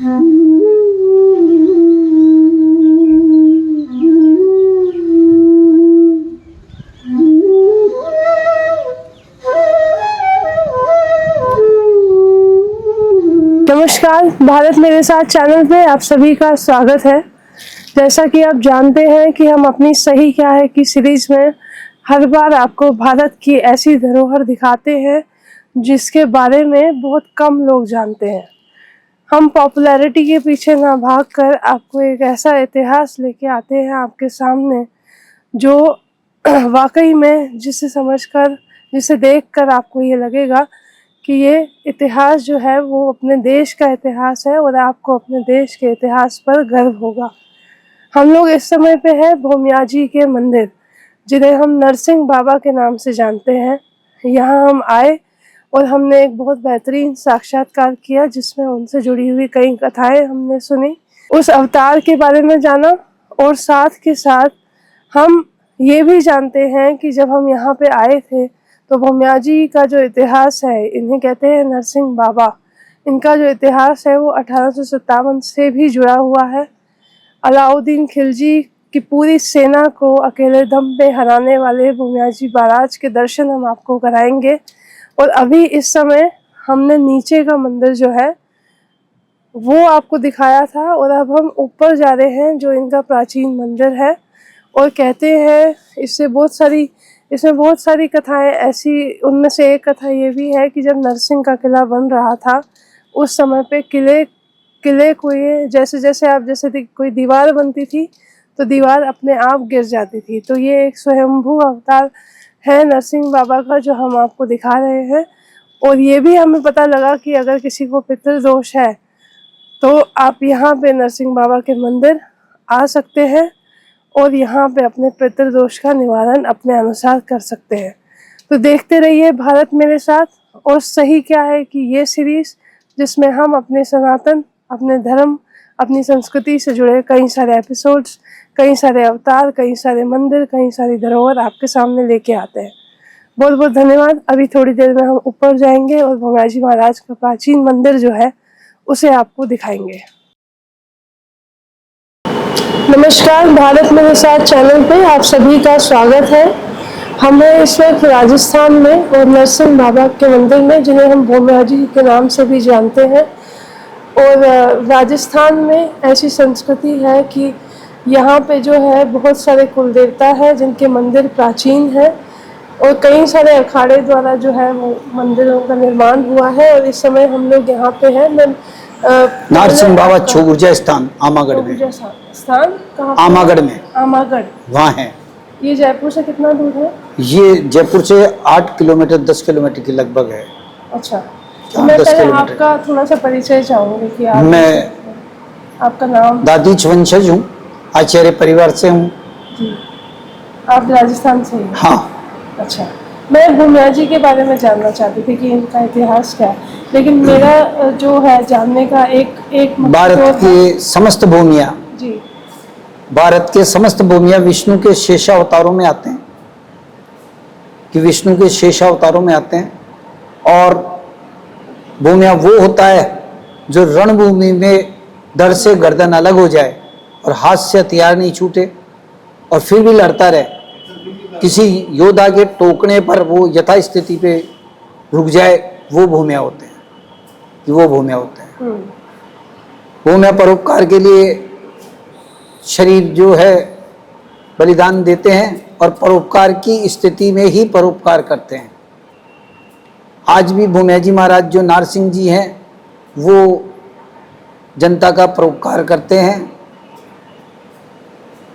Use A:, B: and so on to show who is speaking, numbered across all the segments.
A: नमस्कार, भारत मेरे साथ चैनल पे आप सभी का स्वागत है। जैसा कि आप जानते हैं कि हम अपनी सही क्या है की सीरीज में हर बार आपको भारत की ऐसी धरोहर दिखाते हैं जिसके बारे में बहुत कम लोग जानते हैं। हम पॉपुलैरिटी के पीछे ना भागकर आपको एक ऐसा इतिहास लेके आते हैं आपके सामने जो वाकई में जिसे देखकर आपको ये लगेगा कि ये इतिहास जो है वो अपने देश का इतिहास है और आपको अपने देश के इतिहास पर गर्व होगा। हम लोग इस समय पे है भोमिया जी के मंदिर, जिन्हें हम नरसिंह बाबा के नाम से जानते हैं। यहाँ हम आए और हमने एक बहुत बेहतरीन साक्षात्कार किया जिसमें उनसे जुड़ी हुई कई कथाएं हमने सुनी, उस अवतार के बारे में जाना और साथ के साथ हम ये भी जानते हैं कि जब हम यहाँ पे आए थे तो भोमिया जी का जो इतिहास है, इन्हें कहते हैं नरसिंह बाबा, इनका जो इतिहास है वो 1857 से भी जुड़ा हुआ है। अलाउद्दीन खिलजी की पूरी सेना को अकेले दम पे हराने वाले भोमिया जी महाराज के दर्शन हम आपको कराएंगे। और अभी इस समय हमने नीचे का मंदिर जो है वो आपको दिखाया था और अब हम ऊपर जा रहे हैं जो इनका प्राचीन मंदिर है। और कहते हैं इसमें बहुत सारी कथाएं ऐसी, उनमें से एक कथा ये भी है कि जब नरसिंह का किला बन रहा था उस समय पे किले को ये जैसे कोई दीवार बनती थी तो दीवार अपने आप गिर जाती थी। तो ये एक स्वयंभू अवतार है नरसिंह बाबा का जो हम आपको दिखा रहे हैं। और ये भी हमें पता लगा कि अगर किसी को पितृदोष है तो आप यहाँ पे नरसिंह बाबा के मंदिर आ सकते हैं और यहाँ पे अपने पितृदोष का निवारण अपने अनुसार कर सकते हैं। तो देखते रहिए भारत मेरे साथ और सही क्या है कि ये सीरीज जिसमें हम अपने सनातन, अपने धर्म, अपनी संस्कृति से जुड़े कई सारे एपिसोड्स, कई सारे अवतार, कई सारे मंदिर, कई सारी धरोहर आपके सामने लेके आते हैं। बहुत बहुत धन्यवाद। अभी थोड़ी देर में हम ऊपर जाएंगे और भोमिया जी महाराज का प्राचीन मंदिर जो है उसे आपको दिखाएंगे। नमस्कार, भारत मेरे साथ चैनल पे आप सभी का स्वागत है। हम हैं इस वक्त राजस्थान में और नरसिंह बाबा के मंदिर में, जिन्हें हम भोमिया जी के नाम से भी जानते हैं। और राजस्थान में ऐसी संस्कृति है कि यहाँ पे जो है बहुत सारे कुल देवता है जिनके मंदिर प्राचीन है और कई सारे अखाड़े द्वारा जो है वो मंदिरों का निर्माण हुआ है। और इस समय हम लोग यहाँ पे हैं
B: नरसिंह बाबा ऊर्जा स्थान आमागढ़ में।
A: स्थान कहाँ?
B: आमागढ़ में।
A: आमागढ़ वहाँ
B: है।
A: ये जयपुर से कितना दूर है?
B: ये जयपुर से 8 किलोमीटर 10 किलोमीटर के लगभग है।
A: अच्छा, तो मैं पहले आपका थोड़ा सा परिचय चाहूंगी कि आपका नाम?
B: दादीच वंशज हूँ, आचार्य परिवार से हूँ
A: जी। आप राजस्थान से? हाँ। अच्छा, मैं भोमिया जी के बारे में जानना चाहती थी कि इनका इतिहास क्या है, लेकिन मेरा जो है जानने का एक
B: भारत के समस्त भूमिया
A: जी,
B: भारत के समस्त भूमिया विष्णु के शेषावतारों में आते हैं और भूमिया वो होता है जो रणभूमि में धड़ से गर्दन अलग हो जाए और हाथ से हथियार नहीं छूटे और फिर भी लड़ता रहे। किसी योद्धा के टोकने पर वो यथा स्थिति पे रुक जाए, वो भूमिया होते हैं। भूमिया परोपकार के लिए शरीर जो है बलिदान देते हैं और परोपकार की स्थिति में ही परोपकार करते हैं। आज भी भोमिया जी महाराज जो नारसिंह जी हैं वो जनता का परोपकार करते हैं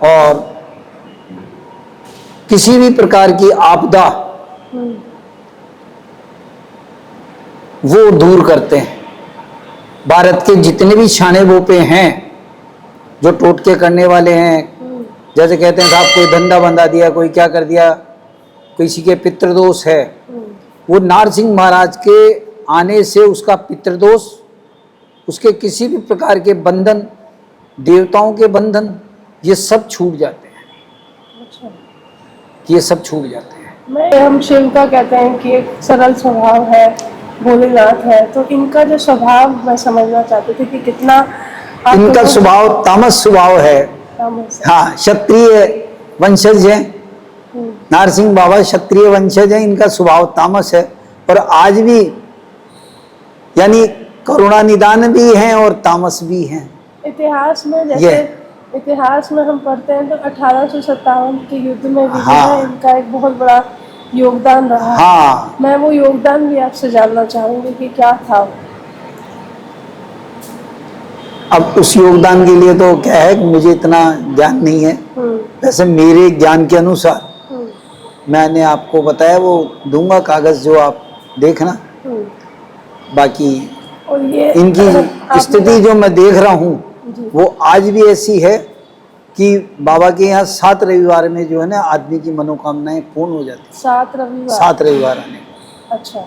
B: और किसी भी प्रकार की आपदा वो दूर करते हैं। भारत के जितने भी छाने बोपे हैं जो टोटके करने वाले हैं, जैसे कहते हैं साहब कोई धंधा बंधा दिया, कोई क्या कर दिया, किसी के पितृदोष है, वो नारसिंह महाराज के आने से उसका पितृदोष, उसके किसी भी प्रकार के बंधन, देवताओं के बंधन, ये सब छूट जाते हैं। अच्छा। ये सब छूट जाते हैं।
A: हम शिव का कहते हैं कि एक सरल स्वभाव है भोलेनाथ है, तो इनका जो स्वभाव मैं समझना चाहती थी कि कितना आप
B: इनका
A: लोगों
B: स्वभाव तामस स्वभाव है।
A: तामस है।
B: हाँ, क्षत्रिय वंशज है। नारसिंह बाबा क्षत्रिय वंशज है, इनका स्वभाव तामस है। और आज भी यानी करुणा निदान भी हैं और तामस भी हैं।
A: इतिहास में जैसे इतिहास में हम पढ़ते हैं तो 1857 के युद्ध में भी जो
B: हाँ।
A: है इनका एक बहुत बड़ा योगदान रहा है।
B: हाँ,
A: मैं वो योगदान भी आपसे जानना चाहूंगी कि क्या था वो।
B: अब उस योगदान के लिए तो क्या है कि मुझे इतना ज्ञान नहीं है। वैसे मेरे ज्ञान के अनुसार मैंने आपको बताया, वो दूंगा कागज जो आप देखना। बाकी
A: और ये
B: इनकी स्थिति जो मैं देख रहा हूँ वो आज भी ऐसी है कि बाबा के यहाँ 7 रविवार में जो है ना आदमी की मनोकामनाएं पूर्ण हो जाती।
A: 7
B: रविवार आने
A: अच्छा।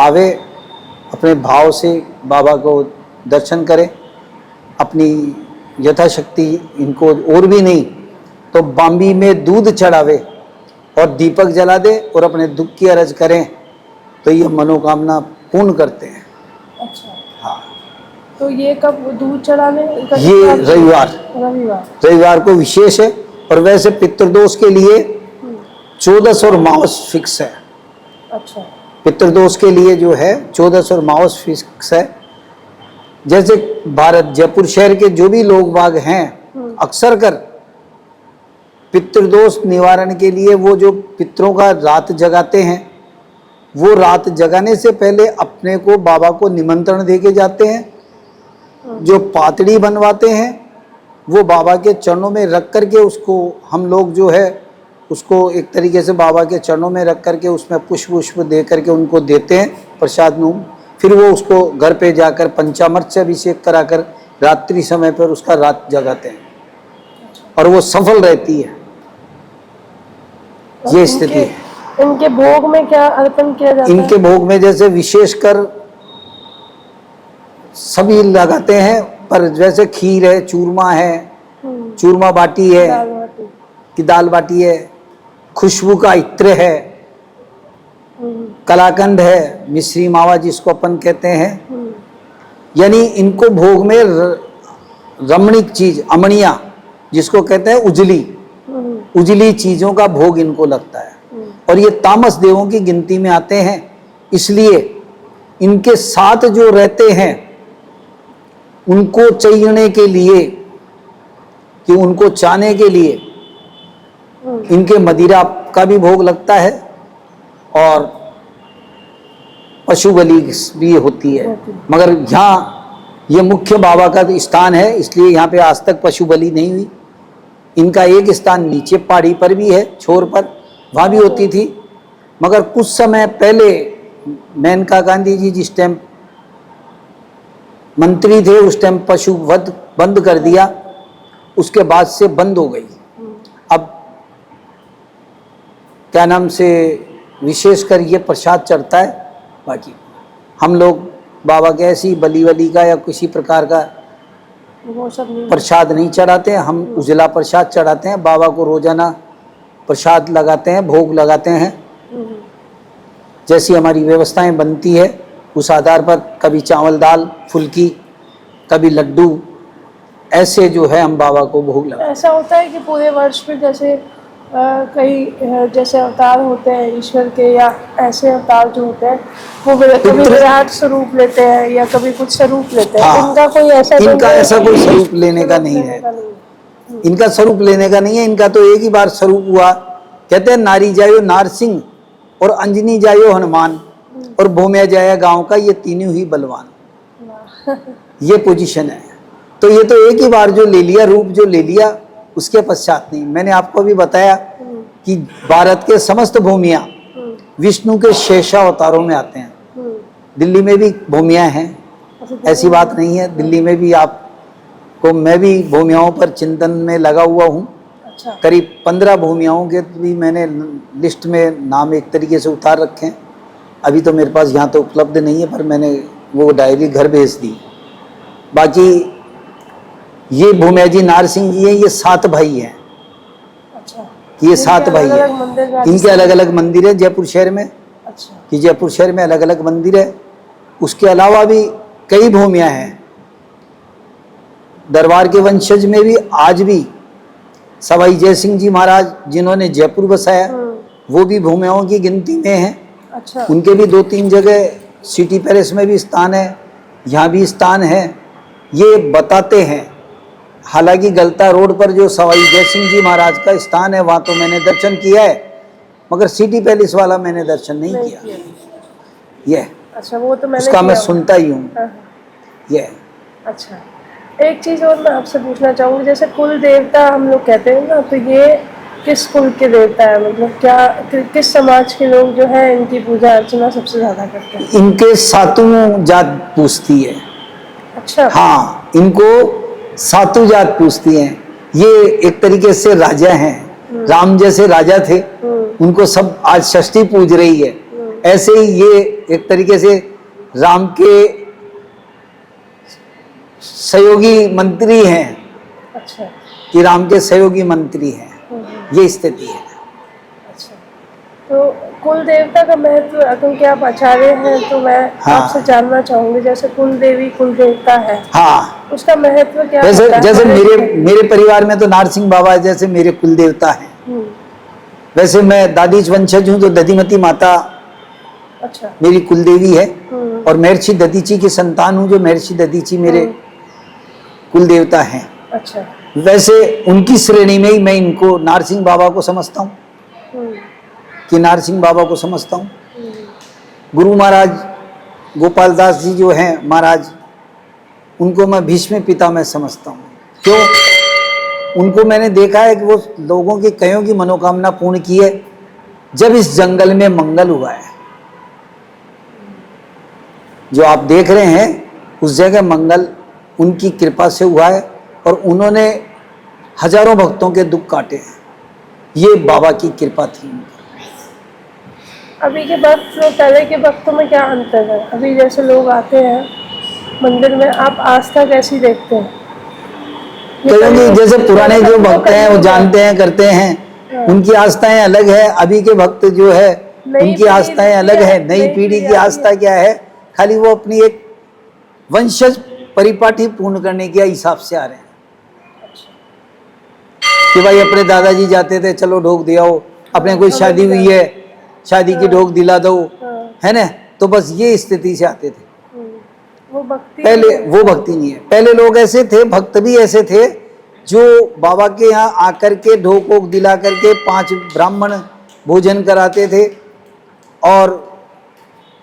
B: आवे, अपने भाव से बाबा को दर्शन करें, अपनी यथाशक्ति, इनको और भी नहीं तो बाम्बी में दूध चढ़ावे और दीपक जला दे और अपने दुख की अर्ज करें तो ये मनोकामना पूर्ण करते हैं।
A: अच्छा।
B: हाँ,
A: तो ये कब दूध चढ़ाने का?
B: ये रविवार को विशेष है। और वैसे पितृदोष के लिए 14 और मावस फिक्स है।
A: अच्छा।
B: पितृदोष के लिए जो है 14 और मावस फिक्स है। जैसे भारत जयपुर शहर के जो भी लोग बाग हैं अक्सर कर पितृदोष निवारण के लिए वो जो पितरों का रात जगाते हैं, वो रात जगाने से पहले अपने को बाबा को निमंत्रण दे के जाते हैं। जो पातड़ी बनवाते हैं वो बाबा के चरणों में रख करके उसको हम लोग जो है उसको एक तरीके से बाबा के चरणों में रख करके उसमें पुष्प दे करके उनको देते हैं प्रसाद में। फिर वो उसको घर पे जाकर पंचामृत से अभिषेक कराकर रात्रि समय पर उसका रात जगाते हैं और वो सफल रहती है। ये स्थिति है।
A: इनके भोग में क्या अर्पण किया जाता है?
B: इनके भोग में जैसे विशेषकर सभी लगाते हैं, पर जैसे खीर है, चूरमा है, चूरमा बाटी है कि दाल बाटी है, खुशबू का इत्र है, कलाकंद है, मिश्री मावा जिसको अपन कहते हैं। यानी इनको भोग में रमणीक चीज, अमणिया जिसको कहते हैं, उजली चीजों का भोग इनको लगता है। और ये तामस देवों की गिनती में आते हैं, इसलिए इनके साथ जो रहते हैं उनको चाहिए के लिए, कि उनको चाहने के लिए इनके मदिरा का भी भोग लगता है और पशु बलि भी होती है। मगर यहाँ ये मुख्य बाबा का स्थान है, इसलिए यहाँ पे आज तक पशु बलि नहीं हुई। इनका एक स्थान नीचे पहाड़ी पर भी है, छोर पर, वहाँ भी होती थी। मगर कुछ समय पहले मेनका गांधी जी जिस टाइम मंत्री थे उस टाइम पशु वध बंद कर दिया, उसके बाद से बंद हो गई। अब क्या नाम से विशेषकर ये प्रसाद चढ़ता है। बाकी हम लोग बाबा के ऐसी बलि वली का या किसी प्रकार का
A: वो सब नहीं
B: प्रसाद नहीं चढ़ाते हैं। हम उजला प्रसाद चढ़ाते हैं, बाबा को रोजाना प्रसाद लगाते हैं, भोग लगाते हैं। जैसी हमारी व्यवस्थाएं बनती है उस आधार पर कभी चावल दाल फुल्की, कभी लड्डू, ऐसे जो है हम बाबा को भोग लगाते हैं।
A: ऐसा होता है कि पूरे वर्ष में जैसे कई जैसे अवतार होते हैं ईश्वर के, या ऐसे अवतार जो होते हैं वो कभी विराट स्वरूप लेते हैं या कभी कुछ स्वरूप लेते हैं।
B: हाँ,
A: इनका कोई ऐसा
B: कोई स्वरूप लेने का नहीं है। इनका स्वरूप लेने का नहीं है। इनका तो एक ही बार स्वरूप हुआ। कहते हैं नारी जायो नारसिंह और अंजनी जायो हनुमान और भूमिया जाया गांव का, ये तीनों ही बलवान। ये पोजीशन है। तो ये तो एक ही बार जो ले लिया, रूप जो ले लिया, उसके पश्चात नहीं। मैंने आपको भी बताया कि भारत के समस्त भूमिया विष्णु के शेषा अवतारों में आते हैं। दिल्ली में भी भूमिया हैं, ऐसी बात नहीं है। दिल्ली में भी आपको, मैं भी भूमियाओं पर चिंतन में लगा हुआ हूँ।
A: अच्छा।
B: करीब 15 भूमियाओं के भी मैंने लिस्ट में नाम एक तरीके से उतार रखे हैं। अभी तो मेरे पास यहाँ तो उपलब्ध नहीं है, पर मैंने वो डायरी घर भेज दी। बाकी ये भूमिया जी नारसिंह जी हैं, ये 7 भाई हैं।
A: अच्छा।
B: ये 7 भाई हैं। इनके अलग अलग मंदिर है जयपुर शहर में।
A: अच्छा।
B: कि जयपुर शहर में अलग अलग मंदिर है। उसके अलावा भी कई भूमियां हैं। दरबार के वंशज में भी आज भी सवाई जयसिंह जी महाराज जिन्होंने जयपुर बसाया, वो भी भूमियाओं की गिनती में हैं।
A: अच्छा।
B: उनके भी 2-3 जगह सिटी पैलेस में भी स्थान है, यहाँ भी स्थान है। ये बताते हैं। हालांकि गलता रोड पर जो सवाई जयसिंह जी महाराज का स्थान है वहाँ तो मैंने दर्शन किया है, मगर सिटी पैलेस वाला मैंने दर्शन नहीं किया। ये
A: अच्छा, वो तो मैंने
B: उसका मैं
A: किया
B: सुनता ही हूँ।
A: हाँ।
B: ये
A: अच्छा, एक चीज़ और मैं आपसे पूछना चाहूँगी, जैसे कुल देवता हम लोग कहते हैं ना, तो ये किस कुल के देवता है? मतलब क्या किस समाज के लोग जो है इनकी पूजा अर्चना सबसे ज़्यादा करते हैं?
B: इनके सातों जात पूछती है।
A: अच्छा।
B: हाँ, इनको सातों जात पूछती हैं। ये एक तरीके से राजा हैं। राम जैसे राजा थे, उनको सब आज षष्ठी पूज रही है। ऐसे ही ये एक तरीके से राम के सहयोगी मंत्री हैं।
A: अच्छा।
B: कि राम के सहयोगी मंत्री हैं, ये स्थिति है।
A: अच्छा, तो कुल देवता का महत्व, क्योंकि आप आचार्य हैं तो मैं आपसे जानना चाहूंगी, जैसे कुल देवी कुल देवता है,
B: हाँ,
A: उसका महत्व क्या
B: जैसे
A: होता है?
B: जैसे मेरे परिवार में तो नारसिंह बाबा है, जैसे मेरे कुल देवता हैं। वैसे मैं दादीच वंशज हूँ, तो दधिमती माता
A: अच्छा
B: मेरी कुलदेवी है, और महर्षि दधीची की संतान हूँ, जो महर्षि दधीची मेरे कुल देवता हैं।
A: अच्छा।
B: वैसे उनकी श्रेणी में ही मैं इनको नारसिंह बाबा को समझता हूँ, कि नारसिंह बाबा को समझता हूँ। गुरु महाराज गोपाल दास जी जो हैं महाराज, उनको मैं भीष्म पिता में समझता हूँ। क्यों? उनको मैंने देखा है कि वो लोगों की कईयों की मनोकामना पूर्ण की है, जब इस जंगल में मंगल हुआ है। जो आप देख रहे हैं उस जगह मंगल उनकी कृपा से हुआ है, और उन्होंने हजारों भक्तों के दुख काटे हैं। ये बाबा की कृपा थी।
A: अभी के वक्त और पहले के वक्तों में क्या अंतर है? अभी जैसे लोग आते हैं मंदिर में, आप आस्था कैसी देखते हैं?
B: क्योंकि जैसे पुराने जो भक्त हैं वो जानते हैं, करते हैं, उनकी आस्थाएं अलग है। अभी के भक्त जो है उनकी आस्थाएं अलग है। नई पीढ़ी की आस्था क्या है? खाली वो अपनी एक वंशज परिपाटी पूर्ण करने के हिसाब से आ रहे हैं, कि भाई अपने दादाजी जाते थे, चलो ढोक दिया हो, अपने कोई शादी हुई है, शादी की ढोक दिला दो, है ना? तो बस ये स्थिति से आते थे।
A: वो भक्ति
B: पहले वो भक्ति नहीं है। पहले लोग ऐसे थे, भक्त भी ऐसे थे, जो बाबा के यहाँ आकर के ढोक वोक दिला करके 5 ब्राह्मण भोजन कराते थे, और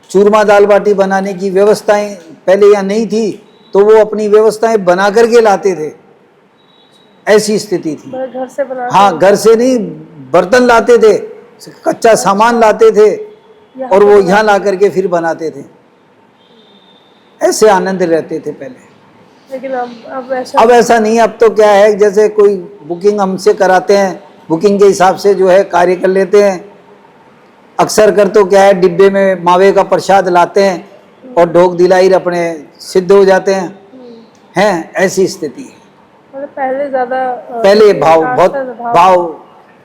B: चूरमा दाल बाटी बनाने की व्यवस्थाएं पहले यहाँ नहीं थी, तो वो अपनी व्यवस्थाएं बना करके लाते थे। ऐसी स्थिति थी।
A: घर से बना,
B: हाँ, घर से नहीं, बर्तन लाते थे, कच्चा सामान लाते थे, और वो यहाँ ला करके फिर बनाते थे। ऐसे आनंद रहते थे पहले।
A: लेकिन
B: अब ऐसा नहीं। अब तो क्या है, जैसे कोई बुकिंग हमसे कराते हैं, बुकिंग के हिसाब से जो है कार्य कर लेते हैं। अक्सर कर तो क्या है, डिब्बे में मावे का प्रसाद लाते हैं और ढोक दिलाई अपने सिद्ध हो जाते हैं। ऐसी स्थिति है।
A: मतलब पहले ज्यादा,
B: पहले बहुत भाव।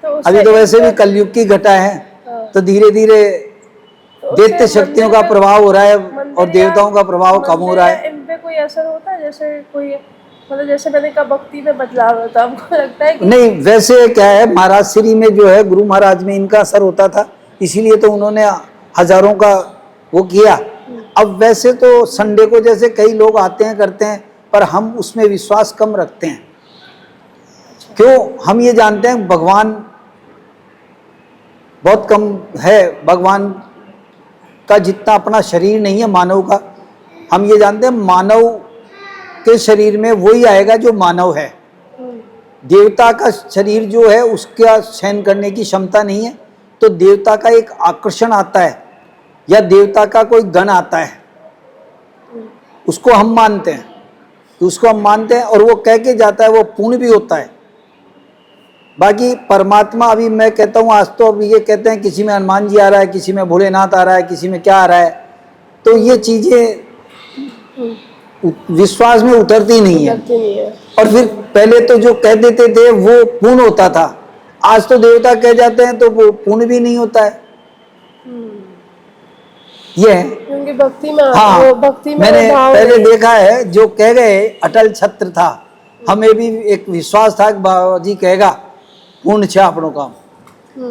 A: तो
B: अभी तो वैसे भी कलयुग की घटा है, तो धीरे धीरे दैत्य शक्तियों का प्रभाव हो रहा है और देवताओं का प्रभाव कम हो रहा है।
A: इन पे कोई असर होता है? जैसे कोई, मतलब जैसे मैंने कहा भक्ति में बदलाव होता है, आपको लगता है कि
B: नहीं? वैसे क्या है, महाराज श्री में जो है गुरु महाराज में इनका असर होता था, इसीलिए तो उन्होंने हजारों का वो किया। अब वैसे तो संडे को जैसे कई लोग आते हैं, करते हैं, पर हम उसमें विश्वास कम रखते हैं। क्यों? हम ये जानते हैं भगवान बहुत कम है, भगवान का जितना अपना शरीर नहीं है मानव का। हम ये जानते हैं मानव के शरीर में वही आएगा जो मानव है। देवता का शरीर जो है उसका सहन करने की क्षमता नहीं है, तो देवता का एक आकर्षण आता है, या देवता का कोई गण आता है, उसको हम मानते हैं, और वो कह के जाता है, वो पूर्ण भी होता है। बाकी परमात्मा, अभी मैं कहता हूँ, आज तो अभी ये कहते हैं किसी में हनुमान जी आ रहा है, किसी में भोलेनाथ आ रहा है, किसी में क्या आ रहा है, तो ये चीजें विश्वास में उतरती नहीं है। और फिर पहले तो जो कह देते थे वो पूर्ण होता था, आज तो देवता कह जाते हैं तो वो पूर्ण भी नहीं होता है। ये है।
A: क्योंकि भक्ति में
B: हाँ,
A: वो भक्ति में
B: मैंने
A: भाव
B: पहले
A: नहीं।
B: देखा है, जो कह गए अटल छत्र था, हमें भी एक विश्वास था कि बाबा जी कहेगा पूर्ण छा अपनों काम,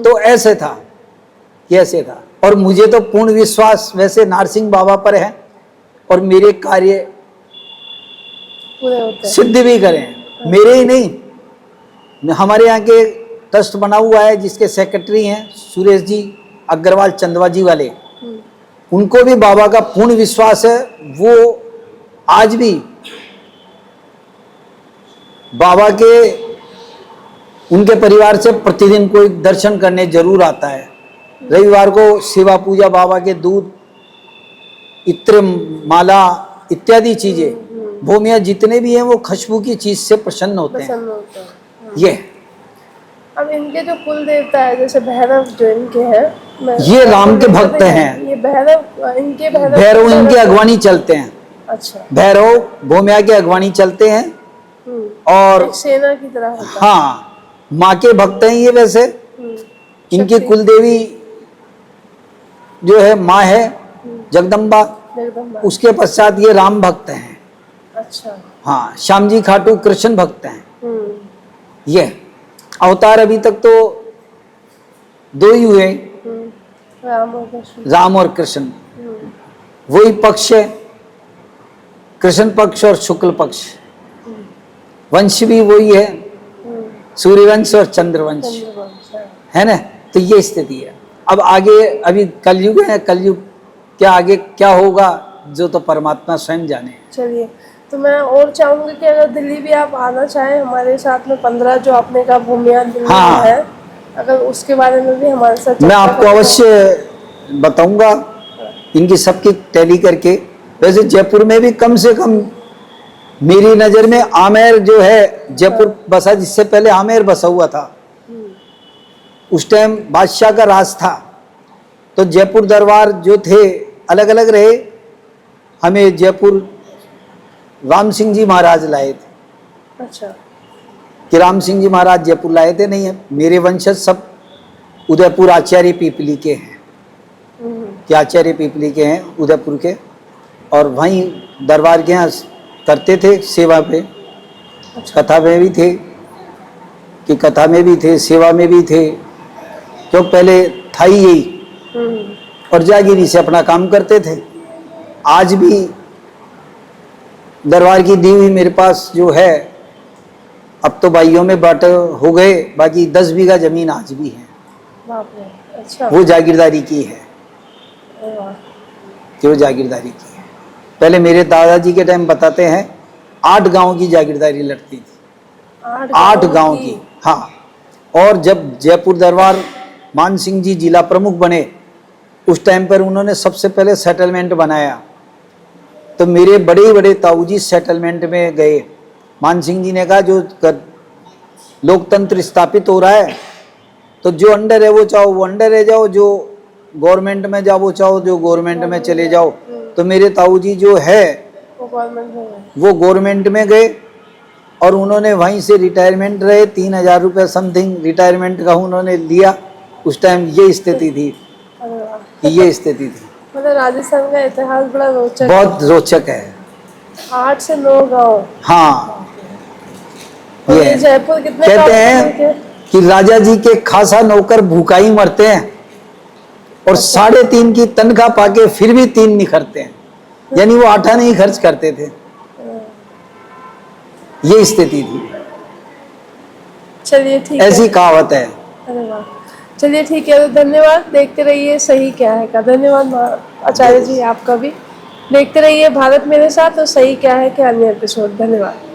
B: तो ऐसे था, ये ऐसे था। और मुझे तो पूर्ण विश्वास वैसे नारसिंह बाबा पर है, और मेरे कार्य
A: पूरे होते हैं।
B: सिद्ध भी करें, मेरे ही नहीं, हमारे यहाँ के ट्रस्ट बना हुआ है जिसके सेक्रेटरी हैं सुरेश जी अग्रवाल चंदवा जी वाले, उनको भी बाबा का पूर्ण विश्वास है। वो आज भी बाबा के उनके परिवार से प्रतिदिन कोई दर्शन करने जरूर आता है। रविवार को सेवा पूजा, बाबा के दूध, इत्र, माला इत्यादि चीजें, भूमिया जितने भी हैं वो खुशबू की चीज से प्रसन्न होते हैं।
A: पसंद होता है।
B: ये
A: अब इनके जो कुल देवता है, जैसे भैरव जो इनके हैं,
B: ये राम के भक्त हैं।
A: ये भैरव, इनके
B: भैरव इनके अगवानी चलते हैं।
A: अच्छा।
B: भैरव भूमिया के अगवानी चलते हैं, और
A: एक सेना की तरह होता है।
B: हाँ, माँ के भक्त हैं ये वैसे। इनकी
A: शक्ति।
B: कुलदेवी जो है माँ है जगदम्बा,
A: जगदम्बा।
B: उसके पश्चात ये राम भक्त हैं।
A: अच्छा।
B: हाँ, श्याम जी खाटू कृष्ण भक्त हैं। ये अवतार अभी तक तो दो ही हुए,
A: राम और कृष्ण।
B: राम और कृष्ण, वही पक्ष है, कृष्ण पक्ष और शुक्ल पक्ष। वंश भी वही है, सूर्यवंश और चंद्रवंश, है ना। तो ये स्थिति है। अब आगे अभी कलयुग है, कलयुग क्या आगे क्या होगा जो तो परमात्मा स्वयं जाने।
A: चलिए, तो मैं और चाहूंगी कि अगर दिल्ली भी आप आना चाहें हमारे साथ में, 15 जो आपने कहा भूमिया दिल्ली
B: हाँ,
A: है, अगर उसके बारे में भी हमारे साथ
B: मैं
A: चर्चा
B: आपको
A: करें।
B: अवश्य बताऊंगा इनकी सबकी टैली करके। वैसे जयपुर में भी कम से कम मेरी नज़र में आमेर जो है, जयपुर बसा, जिससे पहले आमेर बसा हुआ था, उस टाइम बादशाह का राज था, तो जयपुर दरबार जो थे अलग अलग रहे। हमें जयपुर राम सिंह जी महाराज लाए थे।
A: अच्छा।
B: कि राम सिंह जी महाराज जयपुर लाए थे, नहीं है, मेरे वंशज सब उदयपुर आचार्य पीपली के हैं, कि आचार्य पीपली के हैं उदयपुर के, और वहीं दरबार के यहाँ करते थे सेवा पे। कथा में भी थे, कि कथा में भी थे, सेवा में भी थे, क्यों पहले था ही यही, और जागीरी से अपना काम करते थे। आज भी दरबार की दी हुई मेरे पास जो है, अब तो भाइयों में बांट हो गए, बाकी 10 बीघा जमीन आज भी है।
A: बाप रे, अच्छा।
B: वो जागीरदारी की है,
A: वाह।
B: जो जागीरदारी की है। पहले मेरे दादाजी के टाइम बताते हैं 8 गांव की जागीरदारी लड़ती थी, 8 गांव की। हाँ, और जब जयपुर दरबार मान सिंह जी जिला प्रमुख बने, उस टाइम पर उन्होंने सबसे पहले सेटलमेंट बनाया, तो मेरे बड़े बड़े ताऊजी सेटलमेंट में गए। मान सिंह जी ने कहा जो लोकतंत्र स्थापित हो रहा है, तो जो अंडर है वो चाहो वो अंडर रह जाओ, जो गवर्नमेंट में जाओ वो चाहो जो गवर्नमेंट में चले जाओ। तो मेरे ताऊजी जो है वो गवर्नमेंट में गए, और उन्होंने वहीं से रिटायरमेंट रहे, 3000 रुपये समथिंग रिटायरमेंट का उन्होंने लिया। उस टाइम ये स्थिति थी, ये स्थिति थी।
A: मतलब राजस्थान का इतिहास बड़ा रोचक,
B: बहुत रोचक है।
A: 8 से 9 गाँव।
B: हाँ,
A: और
B: ये
A: ये जयपुर कितने
B: कहते
A: गाँव
B: हैं कि राजा जी के खासा नौकर भूखा ही मरते हैं, और 3.5 की तनख्वाह पाके फिर भी 3 निखरते हैं, यानी वो आटा नहीं खर्च करते थे। ये स्थिति थी।
A: चलिए ठीक है।
B: ऐसी कहावत है।
A: अरे वाह, चलिए ठीक है, तो धन्यवाद। देखते रहिए सही क्या है का। धन्यवाद आचार्य जी, आपका भी। देखते रहिए भारत मेरे साथ और सही क्या है के अन्य एपिसोड। धन्यवाद।